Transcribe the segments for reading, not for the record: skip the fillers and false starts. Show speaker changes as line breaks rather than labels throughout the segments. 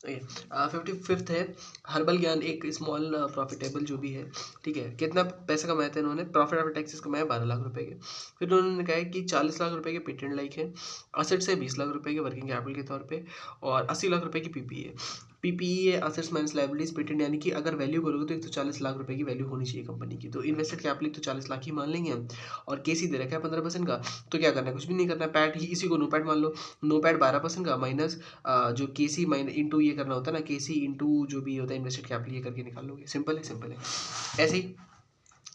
Fifty fifth है herbal ज्ञान एक स्मॉल प्रॉफिटेबल जो भी है, ठीक है। कितना पैसा कमाए थे इन्होंने, प्रॉफिट आफ्टर टैक्सेस कमाए 12 लाख रुपए के। फिर उन्होंने कहा है कि 40 लाख रुपए के पेटेंट लाइक है, असेट्स है 20 लाख रुपए के वर्किंग कैपिटल के तौर पे, और 80 लाख रुपए की पीपीई है। पीपीई है असेट्स माइनस लायबिलिटीज, पेटेंट यानी कि अगर वैल्यू करोगे तो 140 लाख रुपए की वैल्यू होनी चाहिए कंपनी की। तो इन्वेस्टेड कैपिटल तो 40 लाख ही मान लेंगे हम, और केसी दे रखा है 15% का। तो क्या करना है, कुछ भी नहीं करना है, पैट ही इसी को नो पैट मान लो। नो पैट 12% का माइनस जो के सी माइन इंटू ये करना होता है ना, के सी इंटू जो भी होता है इन्वेस्टेड कैपिटल, ये करके निकाल लोगे। सिंपल है, सिंपल है। ऐसे ही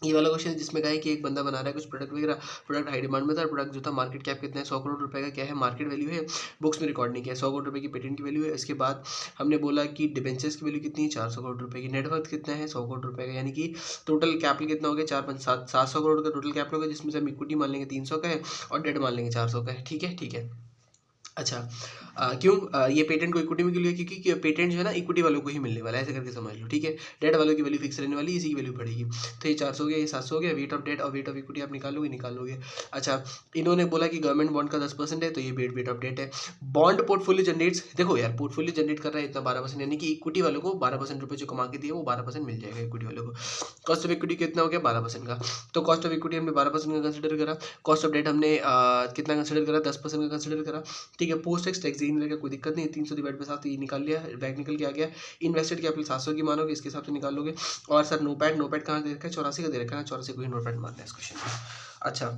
ये वाला क्वेश्चन है जिसमें कहा है कि एक बंदा बना रहा है कुछ प्रोडक्ट वगैरह, प्रोडक्ट हाई डिमांड में था, प्रोडक्ट जो था मार्केट कैप कितना है 100 करोड़ रुपए का, क्या है मार्केट वैल्यू है, बुक्स में रिकॉर्ड नहीं किया, 100 करोड़ रुपए की पेटेंट की वैल्यू है। इसके बाद हमने बोला कि डिबेंचर्स की वैल्यू कितनी है 400 करोड़ रुपए की, नेटवर्थ कितना है 100 करोड़ रुपए का, यानी कि टोटल कैपिटल कितना हो गया 700 करोड़ का टोटल कैपिटल होगा, जिसमें से हम इक्विटी मान लेंगे 300 का है और डेट मान लेंगे 400 का है। ठीक है, ठीक है। अच्छा, क्यों ये पेटेंट को इक्विटी में क्यों लिया, क्योंकि पेटेंट जो है ना इक्विटी वालों को ही मिलने वाला है, ऐसे करके समझ लो। ठीक है, डेट वालों की वैल्यू फिक्स रहने वाली, इसी की वैल्यू बढ़ेगी। तो ये 400 हो गया, ये 700 हो गया, वेट ऑफ डेट और वेट ऑफ इक्विटी आप निकालोगे। अच्छा, इन्होंने बोला कि गवर्नमेंट बॉन्ड का 10% है, तो ये वेट ऑफ डेट है। बॉन्ड पोर्टफोलियो जनरेट्स, देखो यार पोर्टफोलियो जनरेट कर रहा है इतना 12%, यानी कि इक्विटी वालों को 12% रुपये जो कमा के दिए वो 12% मिल जाएगा इक्विटी वालों को। कॉस्ट ऑफ इक्विटी कितना हो गया 12% का, तो कॉस्ट ऑफ इक्विटी हमने 12% का कंसिडर करा। कॉस्ट ऑफ डेट हमने कितना कंसिडर करा, 10% का कंसिडर करा। ठीक है, पोस्ट टैक्स टैक्स नहीं लगेगा, कोई दिक्कत नहीं, 300 डिवाइड बाई 7 ये निकाल लिया, बैक निकल के आ गया। इन्वेस्टेड कैपिटल 700 की मानोगे, इसके हिसाब से निकाल लोगे। और सर नोपैड कहाँ दे रखा है, 84 का दे रखा है, 84 को ही नोपैड मारना है इस क्वेश्चन में। अच्छा,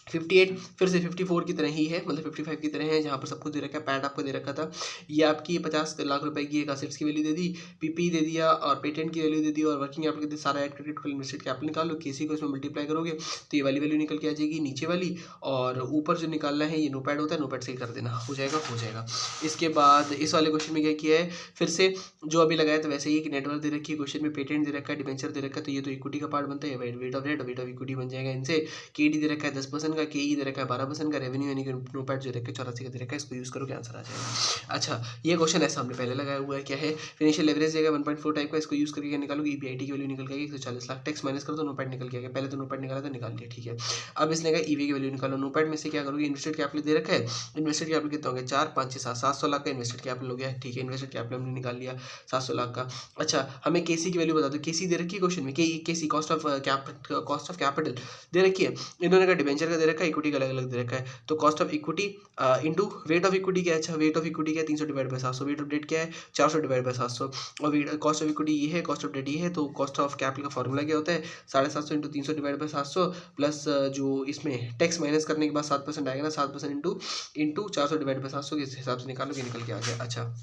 58 फिर से 54 की तरह ही है, मतलब 55 की तरह है, जहाँ पर सब कुछ दे रखा है। पैट आपको दे रखा था, ये आपकी 50 लाख रुपए की एक असेट्स की वैल्यू दे दी, पीपी दे दिया और पेटेंट की वैल्यू दे दी, और वर्किंग कैपिटल के सारा ऐड करके टोटल इन्वेस्टेड कैपिटल निकाल लो। केसी को इसमें मल्टीप्लाई करोगे तो ये वाली वैल्यू निकल के आ जाएगी नीचे वाली, और ऊपर जो निकालना है ये नोपैड होता है, नोपैड से ही कर देना, हो जाएगा हो जाएगा। इसके बाद इस वाले क्वेश्चन में क्या किया है, फिर से जो अभी लगाया था वैसे ही कि नेटवर्क दे रखी है, क्वेश्चन में पेटेंट दे रखा है, डिबेंचर दे रखा है, तो ये तो इक्विटी का पार्ट बनता है, weight of debt weight of equity बन जाएगा इनसे। केडी दे रखा है 10% का, केई दे रखा है 12% का, रेवेन्यू यानी कि नोपैड जो रखा है 84 का दे रखा है, इसको यूज़ करोगे आंसर आ जाएगा। अच्छा, ये क्वेश्चन ऐसा हमने पहले लगाया हुआ है, क्या है फिनिशियल लेवरेज देगा 1.4 टाइप का, इसको यूज़ करके निकालोगे ईपीआईटी की वैल्यू निकल के आएगी 140 लाख, टैक्स माइनस करो तो नोपैड निकल के आएगा, पहले तो नोपैड निकाला तो निकाल लिया। ठीक है, अब इसने कहा ईवी की वैल्यू निकालो, नोपैड में से क्या करोगे, इन्वेस्टेड कैपिटल दे रखा है, इन्वेस्टेड कैपिटल कितना हो गया 4 5 6 7 700 लाख का इन्वेस्टेड कैपिटल हो गया। ठीक है, इन्वेस्टेड कैपिटल हमने निकाल लिया 700 लाख का। अच्छा, हमें केसी की वैल्यू बता दो, केसी दे रखी है क्वेश्चन में, केसी कॉस्ट ऑफ कैपिटल दे रखी है, इन्होंने कहा डिबेंचर का दे रखा है, इक्विटी का अलग अलग दे रखा है, तो cost of equity into weight of equity क्या है। अच्छा, वेट ऑफ इक्विटी क्या है 300 divide by 700, weight of debt क्या है 400 डिवाइड बाई 700, और कॉस्ट ऑफ इक्विटी ये है, कॉस्ट ऑफ डेट ये है, तो कॉस्ट ऑफ कैपिटल का फॉर्मूला क्या होता है 750 इंटू 300 डिवाइड बाई 700 प्लस जो इसमें टैक्स माइनस करने के बाद 7% आएगा ना, 7% इंटू 400 डिवाइड बाई 700 के हिसाब से निकालोगे, निकल के आ गया। अच्छा,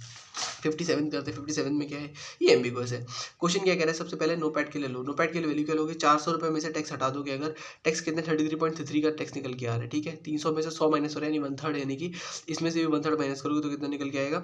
57 करते हैं, 57 में क्या है, ये एम्बिगुअस है। क्वेश्चन क्या कह रहा है, सबसे पहले नोपैड के लिए लो, नोपैड के लिए वैल्यू क्या लोगे 400 रुपये में से टैक्स हटा दोगे, अगर टैक्स कितने 33.33 का टैक्स निकल के आ रहा है। ठीक है, 300 में से 100 माइनस हो रहा है, यानी 1/3, यानी कि इसमें से भी 1/3 माइनस करोगे तो कितना निकल के आएगा,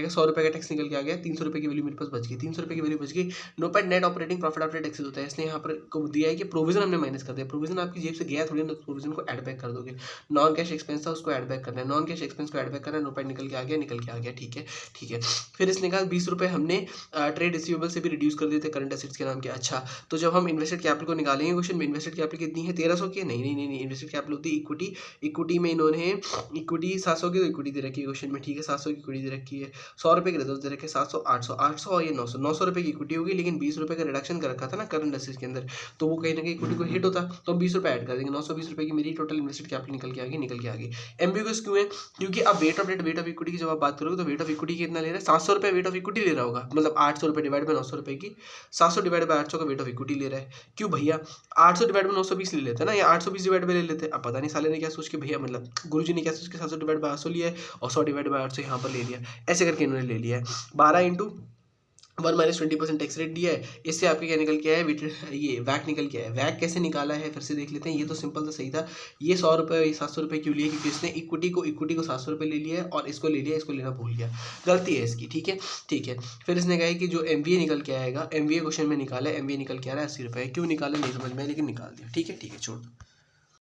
100 रुपये का टैक्स निकल के आ गया, 300 रुपये की वैल्यू मेरे पास बच गई, 300 रुपये की वैल्यू बच गई। NOPAT net operating profit after taxes होता है, इसने यहाँ पर दिया है कि प्रोविजन हमने माइनस कर दिया, प्रोविजन आपकी जेब से गया थोड़ी ना, प्रोविजन को एड बैक कर दोगे, नॉन कैश एक्सपेंस था उसको एड बैक करना है, नॉन कैश एक्सपेंस को एड बैक करना है, नोपैड निकल के आ गया, निकल के आ गया। ठीक है, ठीक है। फिर इसने कहा 20 रुपये हमने ट्रेड रिसीवेबल से भी रिड्यूस कर दिए थे करंट एसेट्स के नाम के। अच्छा, तो जब हम इन्वेस्टेड कैपिटल को निकालेंगे क्वेश्चन में, इन्वेस्टेड कैपिटल कितनी है 1300 की है, नहीं, इन्वेस्टेड कैपिटल होती है इक्विटी, इक्विटी में इन्होंने इक्विटी 700 की तो इक्विटी दे रखी है क्वेश्चन में। ठीक है, 700 की इक्विटी दे रखी है, 100 रुपये के रिजर्व दे रखे 700 800 और ये 900 रुपये की इक्विटी होगी, लेकिन 20 रुपये का रिडक्शन कर रखा था ना करंट एसेट्स के अंदर, तो वो कहीं ना कहीं इक्विटी को हिट होता, तो 20 रुपये ऐड कर देंगे, 920 रुपये की मेरी टोटल इन्वेस्टेड कैपिटल निकल के आ गई। एम्बिगुअस क्यों है, क्योंकि अब weight of debt weight of equity की जब आप बात करोगे तो वेट ऑफ इक्विटी कितना ले रहा है 700 रुपये वेट ऑफ इक्विटी ले रहा होगा, मतलब 800 रुपये डिवाइड बाई 900 रुपये की, 700 डिवाइड बाई 800 का वेट ऑफ इक्विटी ले रहा है। क्यों भैया, 800 डिवाइड बाई 920 ले लेते हैं ना, या 820 डिवाइड बाई ले लेते हैं। अब पता नहीं साले ने क्या सोच के, भैया मतलब गुरुजी ने क्या सोच के 700 डिवाइड बाई 800 लिया है और 100 डिवाइड बाई 800 यहाँ पर ले लिया, ऐसे करके इन्होंने ले लिया है। 12 इंटू 1 माइनस 20% टैक्स रेट दिया है, इससे आपके क्या निकल के आया है, ये वैक निकल के आया है। वैक कैसे निकाला है फिर से देख लेते हैं, ये तो सिंपल था, सही था। ये 100 रुपये 700 रुपये क्यों लिए, क्योंकि इसने इक्विटी को 700 रुपये ले लिया है और इसको ले लिया, इसको लेना भूल गया, गलती है इसकी। ठीक है, ठीक है। फिर इसने कहा कि जो MVA निकल के आएगा, MVA क्वेश्चन में निकाला है, MVA निकल के आ रहा है 80 रुपये, क्यों निकाला नहीं समझ में, लेकिन निकाल दिया। ठीक है, ठीक है, छोड़ दो।